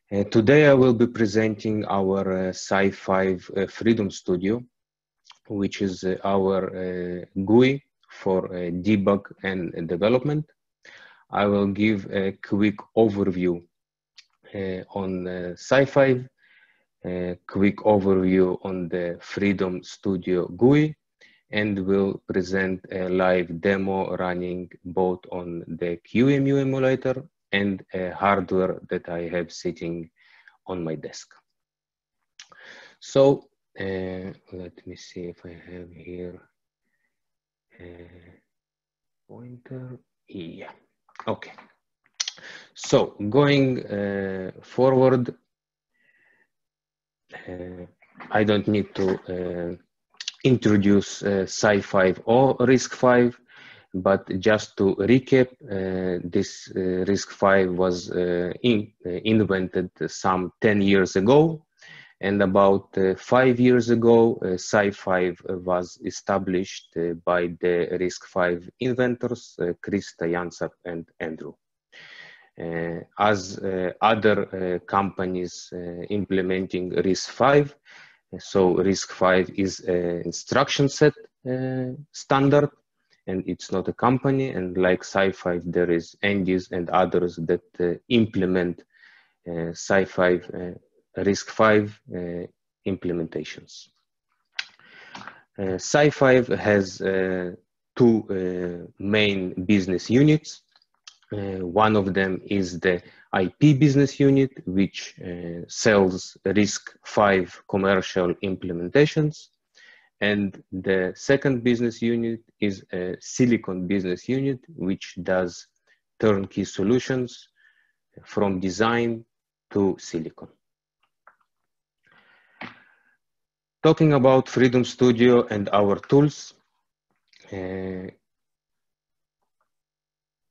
Today I will be presenting our SiFive Freedom Studio, which is our GUI for debug and development. I will give a quick overview on SiFive, a quick overview on the Freedom Studio GUI, and will present a live demo running both on the QEMU emulator and a hardware that I have sitting on my desk. So let me see if I have here a pointer. Yeah, okay. So going forward, I don't need to introduce SiFive or RISC-V, but just to recap, this RISC-V was invented some 10 years ago, and about 5 years ago, SiFive was established by the RISC-V inventors, Krista, Jansap, and Andrew. As other companies implementing RISC-V, so RISC-V is an instruction set standard, and it's not a company. And like SiFive, there is Andes and others that implement SiFive, RISC-V implementations. SiFive has two main business units. One of them is the IP business unit, which sells RISC-V commercial implementations. And the second business unit is a silicon business unit, which does turnkey solutions from design to silicon. Talking about Freedom Studio and our tools,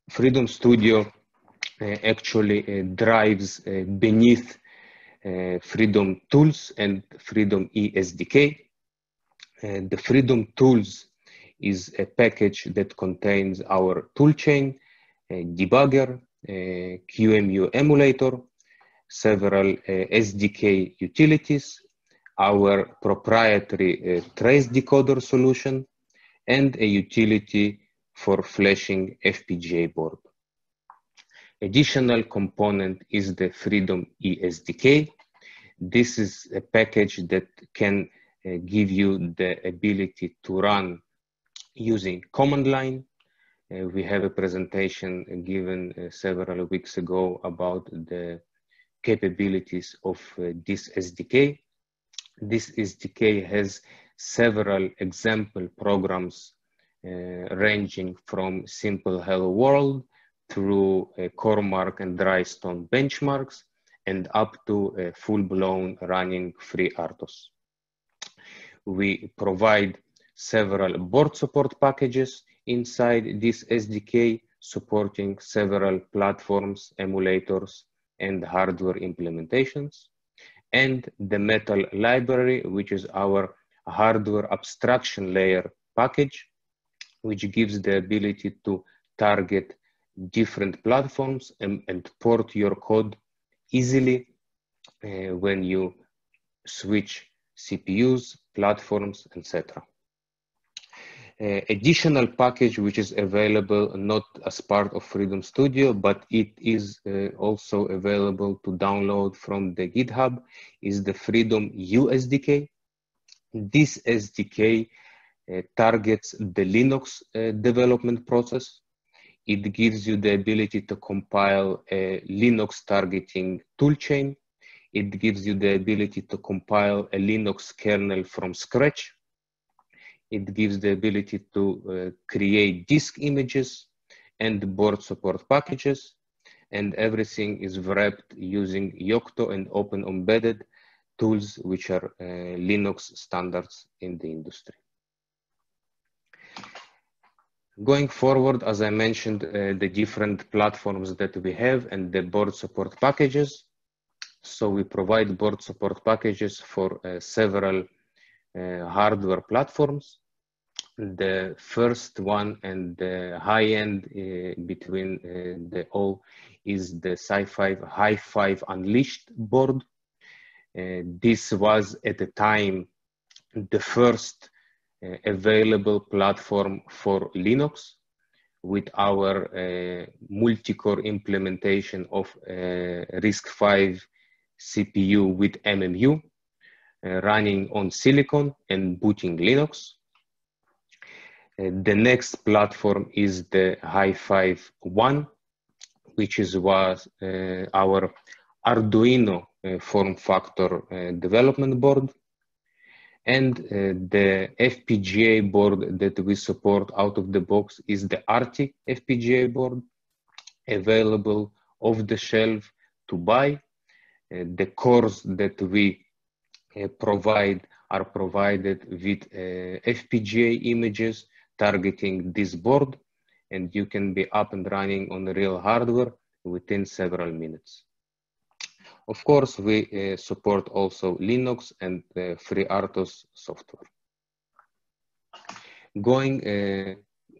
Freedom Studio actually drives beneath Freedom Tools and Freedom ESDK. The Freedom Tools is a package that contains our toolchain, debugger, QEMU emulator, several SDK utilities, our proprietary trace decoder solution, and a utility for flashing FPGA board. Additional component is the Freedom ESDK. This is a package that can give you the ability to run using command line. We have a presentation given several weeks ago about the capabilities of this SDK. This SDK has several example programs ranging from simple hello world through Cormark and Drystone benchmarks and up to full-blown running FreeRTOS. We provide several board support packages inside this SDK, supporting several platforms, emulators, and hardware implementations. And the Metal library, which is our hardware abstraction layer package, which gives the ability to target different platforms and port your code easily when you switch CPUs, platforms, etc. Additional package which is available not as part of Freedom Studio, but it is also available to download from the GitHub, is the Freedom USDK. This SDK targets the Linux development process. It gives you the ability to compile a Linux targeting toolchain. It gives you the ability to compile a Linux kernel from scratch. It gives the ability to create disk images and board support packages. And everything is wrapped using Yocto and Open Embedded tools, which are Linux standards in the industry. Going forward, as I mentioned, the different platforms that we have and the board support packages. So we provide board support packages for several hardware platforms. The first one and the high end between the all is the SiFive Hi5 Unleashed board. This was at the time the first available platform for Linux with our multi-core implementation of RISC-V CPU with MMU running on Silicon and booting Linux. The next platform is the Hi5 One, which was our Arduino form factor development board. And the FPGA board that we support out of the box is the RT FPGA board, available off the shelf to buy. The cores that we provide are provided with FPGA images targeting this board, and you can be up and running on real hardware within several minutes. Of course, we support also Linux and FreeRTOS software. Going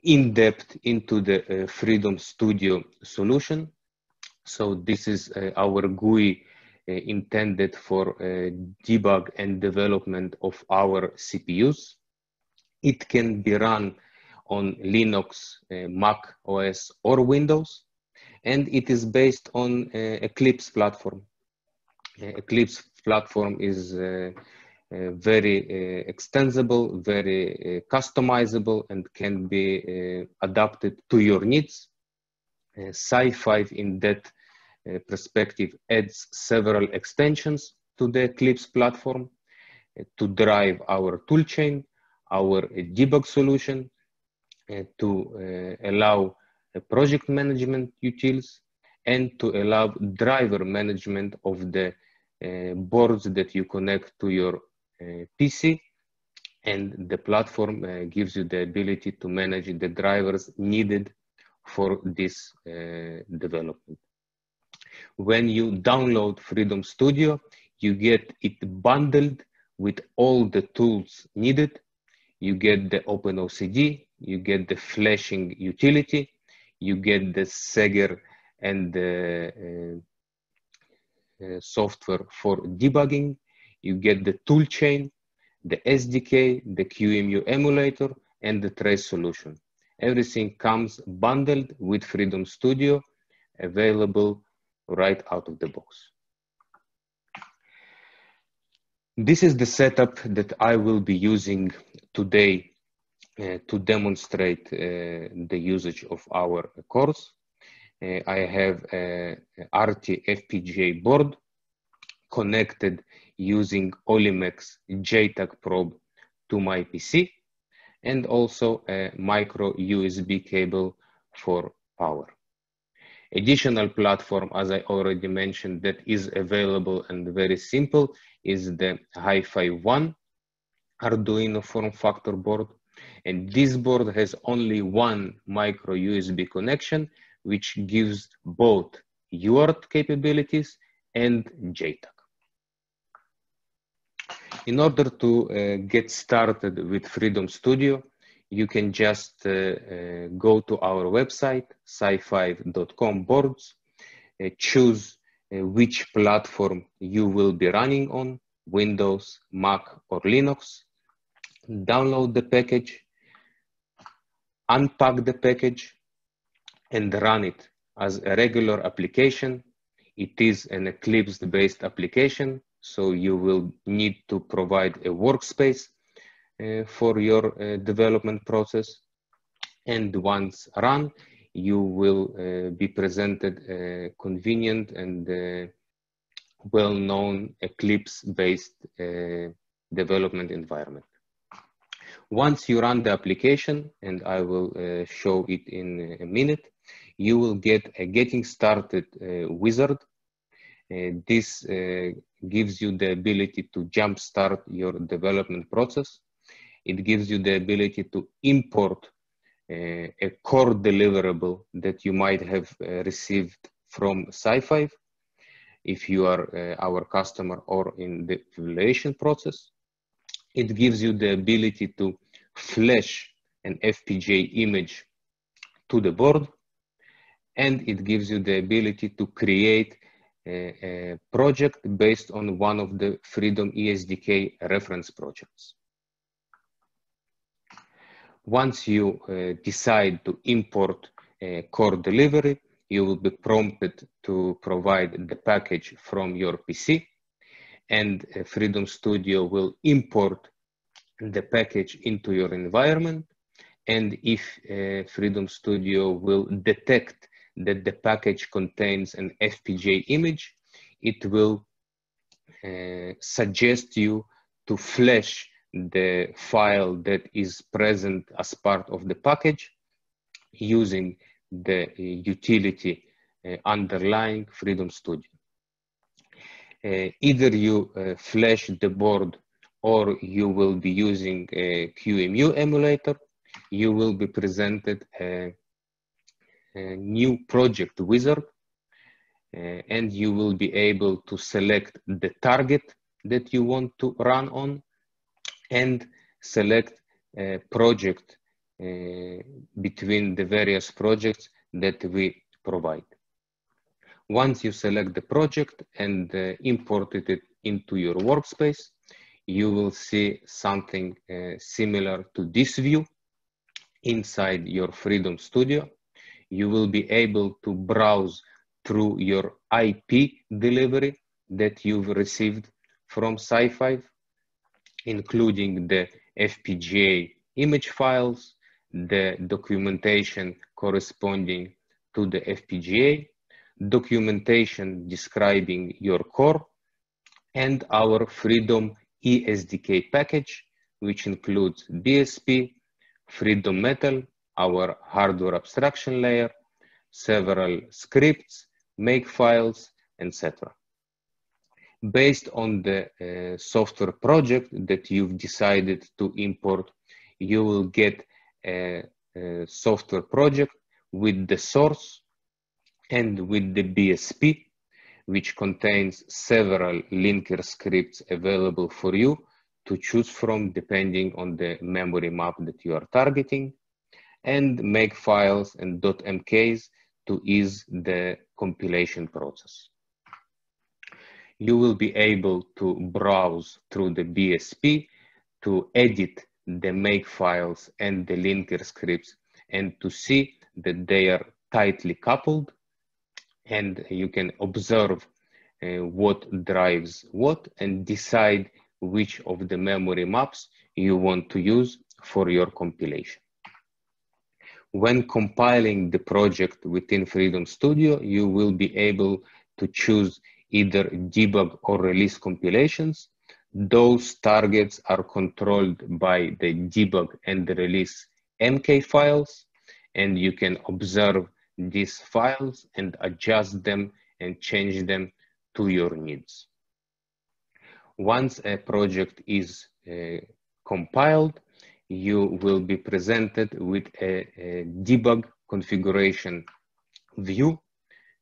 in depth into the Freedom Studio solution. So this is our GUI intended for debug and development of our CPUs. It can be run on Linux, Mac OS, or Windows, and it is based on Eclipse platform. Eclipse platform is very extensible, very customizable, and can be adapted to your needs. SiFive in that perspective adds several extensions to the Eclipse platform to drive our toolchain, our debug solution, to allow project management utils, and to allow driver management of the boards that you connect to your PC. And the platform gives you the ability to manage the drivers needed for this development. When you download Freedom Studio, you get it bundled with all the tools needed. You get the OpenOCD, you get the flashing utility, you get the Seger and the software for debugging, you get the toolchain, the SDK, the QEMU emulator, and the trace solution. Everything comes bundled with Freedom Studio, available right out of the box. This is the setup that I will be using today to demonstrate the usage of our course. I have a RT FPGA board connected using Olimex JTAG probe to my PC, and also a micro USB cable for power. Additional platform, as I already mentioned, that is available and very simple is the Hi5 One Arduino form factor board. And this board has only one micro USB connection, which gives both UART capabilities and JTAG. In order to get started with Freedom Studio, you can just go to our website, sifive.com boards, choose which platform you will be running on, Windows, Mac, or Linux, download the package, unpack the package, and run it as a regular application. It is an Eclipse-based application, so you will need to provide a workspace for your development process. And once run, you will be presented a convenient and well-known Eclipse-based development environment. Once you run the application, and I will show it in a minute, you will get a getting started wizard. This gives you the ability to jumpstart your development process. It gives you the ability to import a core deliverable that you might have received from SiFive if you are our customer or in the evaluation process. It gives you the ability to flash an FPGA image to the board, and it gives you the ability to create a project based on one of the Freedom ESDK reference projects. Once you decide to import core delivery, you will be prompted to provide the package from your PC, and Freedom Studio will import the package into your environment. And if Freedom Studio will detect that the package contains an FPGA image, it will suggest you to flash the file that is present as part of the package using the utility underlying Freedom Studio. Either you flash the board or you will be using a QEMU emulator, you will be presented a new project wizard, and you will be able to select the target that you want to run on and select a project between the various projects that we provide. Once you select the project and imported it into your workspace, you will see something similar to this view inside your Freedom Studio. You will be able to browse through your IP delivery that you've received from SiFive, including the FPGA image files, the documentation corresponding to the FPGA, documentation describing your core, and our Freedom ESDK package, which includes DSP, Freedom Metal, our hardware abstraction layer, several scripts, makefiles, etc. Based on the software project that you've decided to import, you will get a software project with the source and with the BSP, which contains several linker scripts available for you to choose from depending on the memory map that you are targeting, and makefiles and .mks to ease the compilation process. You will be able to browse through the BSP to edit the makefiles and the linker scripts and to see that they are tightly coupled, and you can observe what drives what and decide which of the memory maps you want to use for your compilation. When compiling the project within Freedom Studio, you will be able to choose either debug or release compilations. Those targets are controlled by the debug and the release MK files, and you can observe these files and adjust them and change them to your needs. Once a project is compiled, you will be presented with a debug configuration view.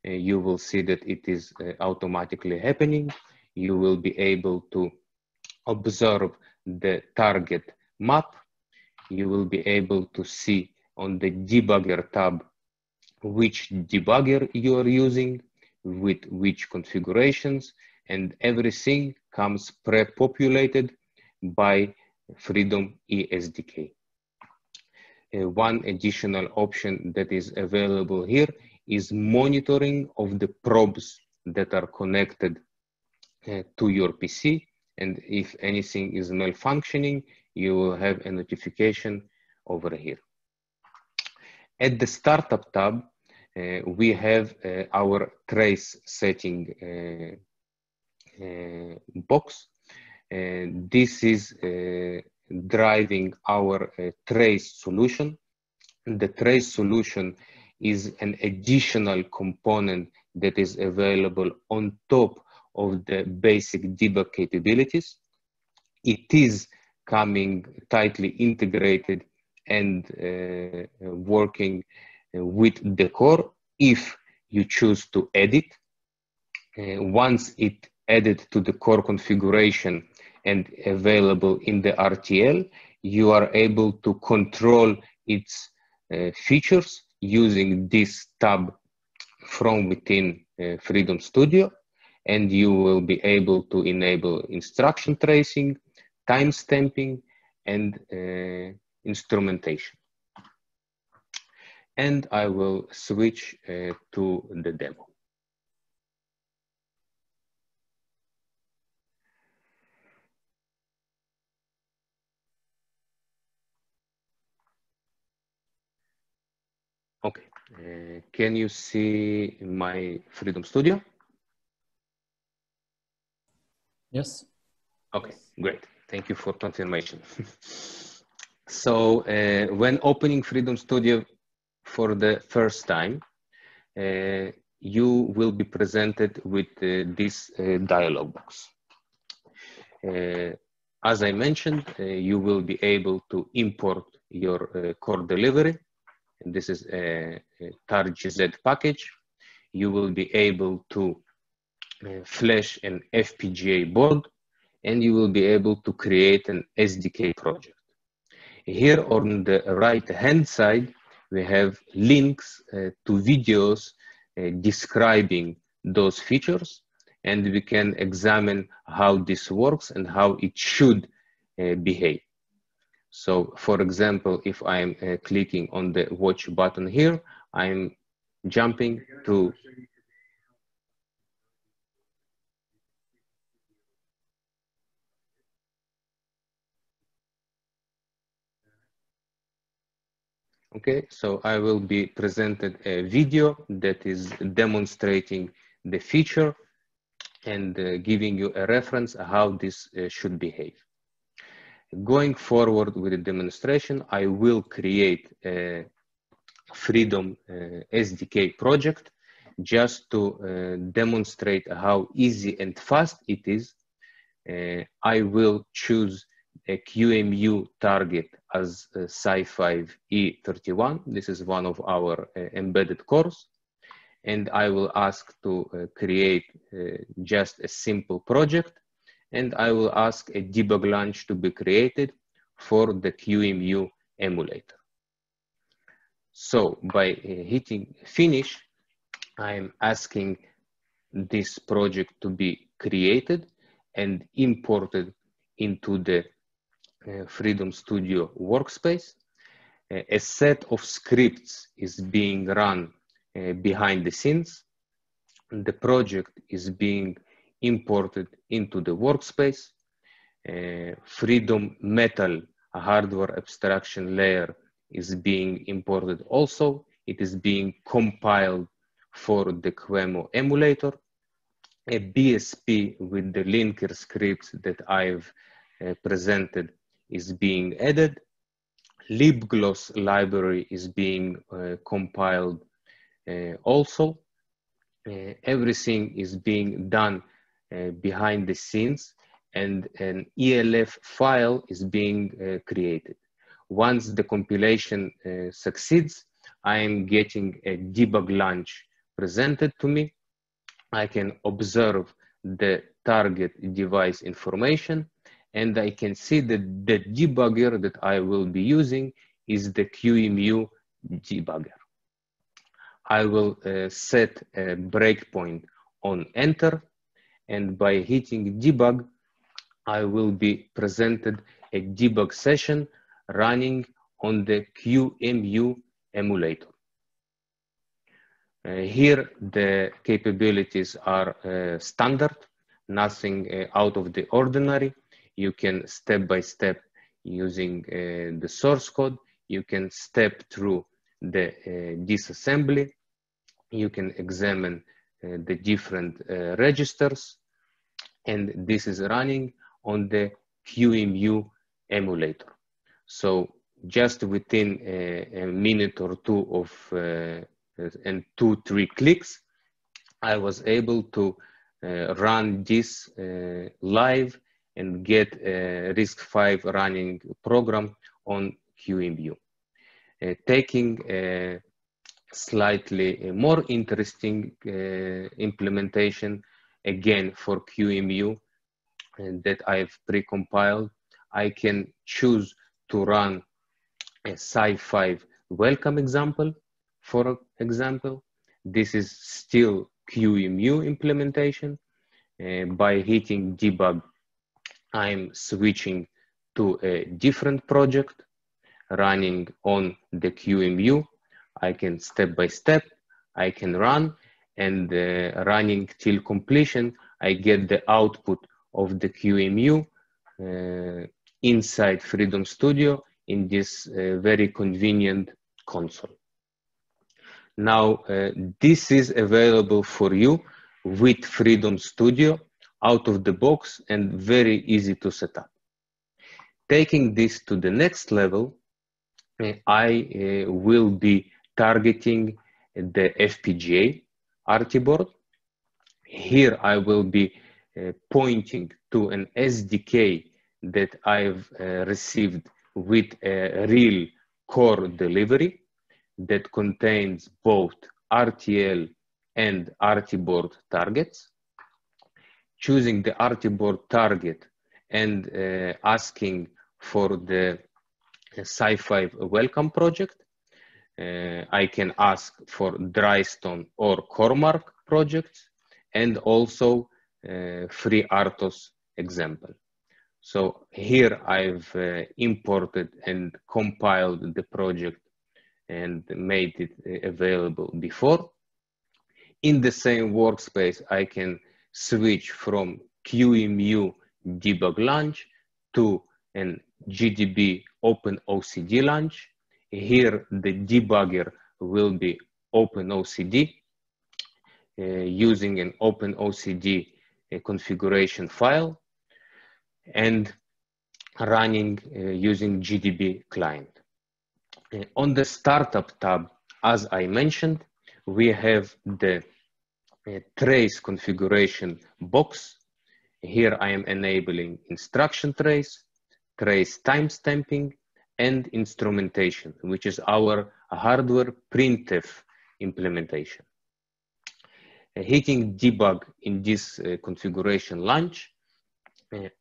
You will see that it is automatically happening. You will be able to observe the target map. You will be able to see on the debugger tab which debugger you are using, with which configurations, and everything comes pre-populated by Freedom ESDK. One additional option that is available here is monitoring of the probes that are connected to your PC, and if anything is malfunctioning, you will have a notification over here. At the Startup tab, we have our trace setting box. This is driving our trace solution. The trace solution is an additional component that is available on top of the basic debug capabilities. It is coming tightly integrated and working with the core if you choose to edit. Once it added to the core configuration and available in the RTL, you are able to control its features using this tab from within Freedom Studio, and you will be able to enable instruction tracing, timestamping, and instrumentation. And I will switch to the demo. Okay, can you see my Freedom Studio? Yes. Okay, great. Thank you for confirmation. So when opening Freedom Studio for the first time, you will be presented with this dialog box. As I mentioned, you will be able to import your core delivery. This is a targz package. You will be able to flash an FPGA board, and you will be able to create an SDK project. Here on the right-hand side, we have links to videos describing those features, and we can examine how this works and how it should behave. So, for example, if I'm clicking on the watch button here, I'm jumping to okay, so I will be presented a video that is demonstrating the feature and giving you a reference how this should behave. Going forward with the demonstration, I will create a Freedom SDK project just to demonstrate how easy and fast it is. I will choose a QEMU target as SiFive E31. This is one of our embedded cores. And I will ask to create just a simple project. And I will ask a debug launch to be created for the QEMU emulator. So by hitting finish, I'm asking this project to be created and imported into the Freedom Studio workspace. A set of scripts is being run behind the scenes. The project is being imported into the workspace. Freedom Metal, a hardware abstraction layer, is being imported also. It is being compiled for the QEMU emulator. A BSP with the linker scripts that I've presented is being added. libgloss library is being compiled also. Everything is being done behind the scenes, and an ELF file is being created. Once the compilation succeeds, I am getting a debug launch presented to me. I can observe the target device information, and I can see that the debugger that I will be using is the QEMU debugger. I will set a breakpoint on enter, and by hitting debug, I will be presented a debug session running on the QEMU emulator. Here, the capabilities are standard, nothing out of the ordinary. You can step by step using the source code. You can step through the disassembly. You can examine the different registers. And this is running on the QEMU emulator. So just within a minute or two of and 2-3 clicks, I was able to run this live and get a RISC-V running program on QEMU. Taking a slightly more interesting implementation, again for QEMU that I've pre-compiled, I can choose to run a SiFive welcome example. For example, this is still QEMU implementation. By hitting debug, I'm switching to a different project running on the QEMU. I can step by step, I can run, and running till completion, I get the output of the QEMU inside Freedom Studio in this very convenient console. Now, this is available for you with Freedom Studio out of the box and very easy to set up. Taking this to the next level, I will be targeting the FPGA RT board. Here I will be pointing to an SDK that I've received with a real core delivery that contains both RTL and RT board targets. Choosing the RT board target and asking for the SiFive welcome project. I can ask for Drystone or Cormark projects and also FreeRTOS example. So here I've imported and compiled the project and made it available before. In the same workspace, I can switch from QEMU debug launch to an GDB OpenOCD launch. Here the debugger will be OpenOCD using an OpenOCD configuration file and running using GDB client. On the startup tab, as I mentioned, we have the trace configuration box. Here I am enabling instruction trace, trace timestamping, and instrumentation, which is our hardware printf implementation. Hitting debug in this configuration launch,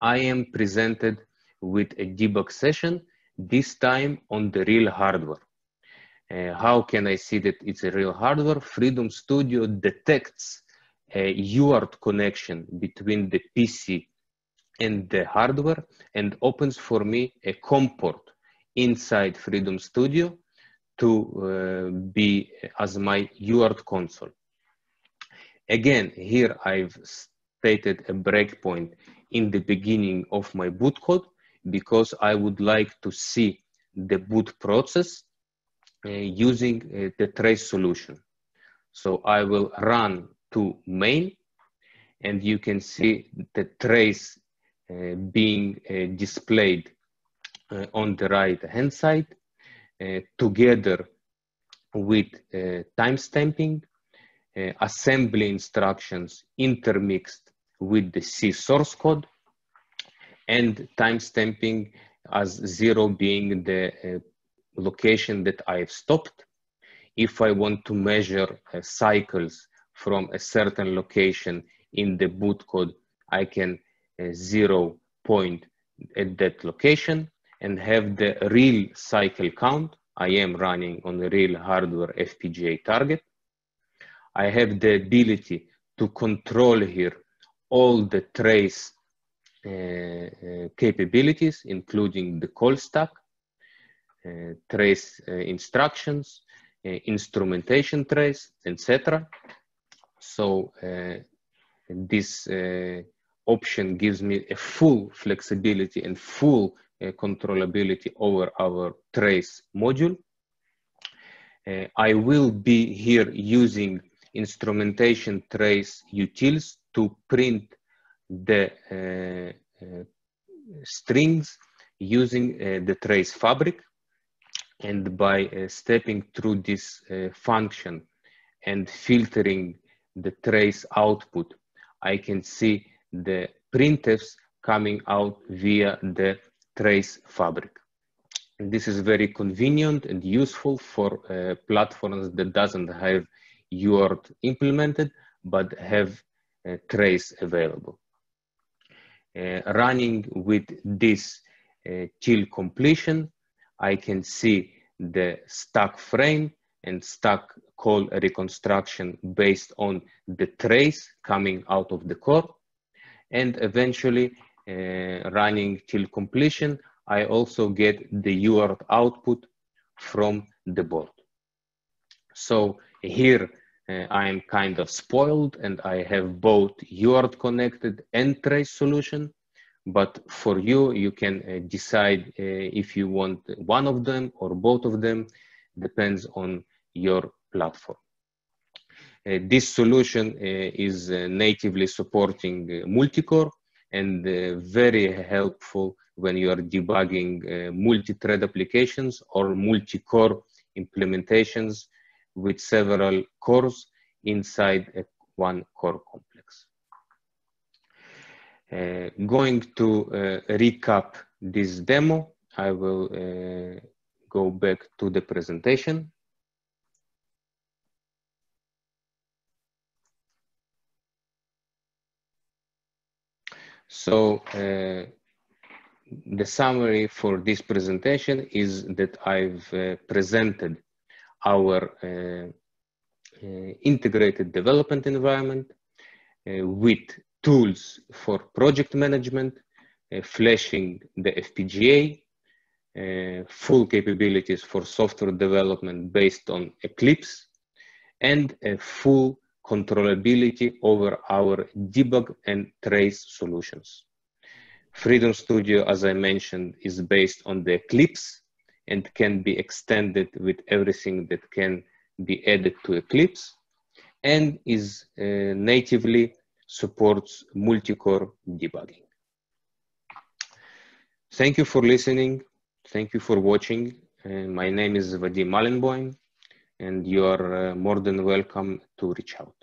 I am presented with a debug session, this time on the real hardware. How can I see that it's a real hardware? Freedom Studio detects a UART connection between the PC and the hardware and opens for me a COM port inside Freedom Studio to be as my UART console. Again, here I've stated a breakpoint in the beginning of my boot code because I would like to see the boot process using the trace solution. So I will run to main and you can see the trace being displayed on the right hand side together with timestamping, assembly instructions intermixed with the C source code, and timestamping as 0 being the location that I've stopped. If I want to measure cycles from a certain location in the boot code, I can 0 point at that location and have the real cycle count. I am running on the real hardware FPGA target. I have the ability to control here all the trace capabilities, including the call stack, trace instructions, instrumentation trace, etc. So this option gives me a full flexibility and full controllability over our trace module. I will be here using instrumentation trace utils to print the strings using the trace fabric. And by stepping through this function and filtering the trace output, I can see the printfs coming out via the trace fabric. And this is very convenient and useful for platforms that doesn't have UART implemented, but have trace available. Running with this till completion, I can see the stack frame and stack call reconstruction based on the trace coming out of the core. And eventually, running till completion, I also get the UART output from the board. So here I am kind of spoiled and I have both UART connected and trace solution. But for you, you can decide if you want one of them or both of them, depends on your platform. This solution is natively supporting multi-core and very helpful when you are debugging multi-thread applications or multi-core implementations with several cores inside one core complex. Going to recap this demo, I will go back to the presentation. So the summary for this presentation is that I've presented our integrated development environment with tools for project management, flashing the FPGA, full capabilities for software development based on Eclipse, and a full controllability over our debug and trace solutions. Freedom Studio, as I mentioned, is based on the Eclipse and can be extended with everything that can be added to Eclipse, and is natively supports multi-core debugging. Thank you for listening. Thank you for watching. My name is Vadim Malenboim, and you are more than welcome to reach out.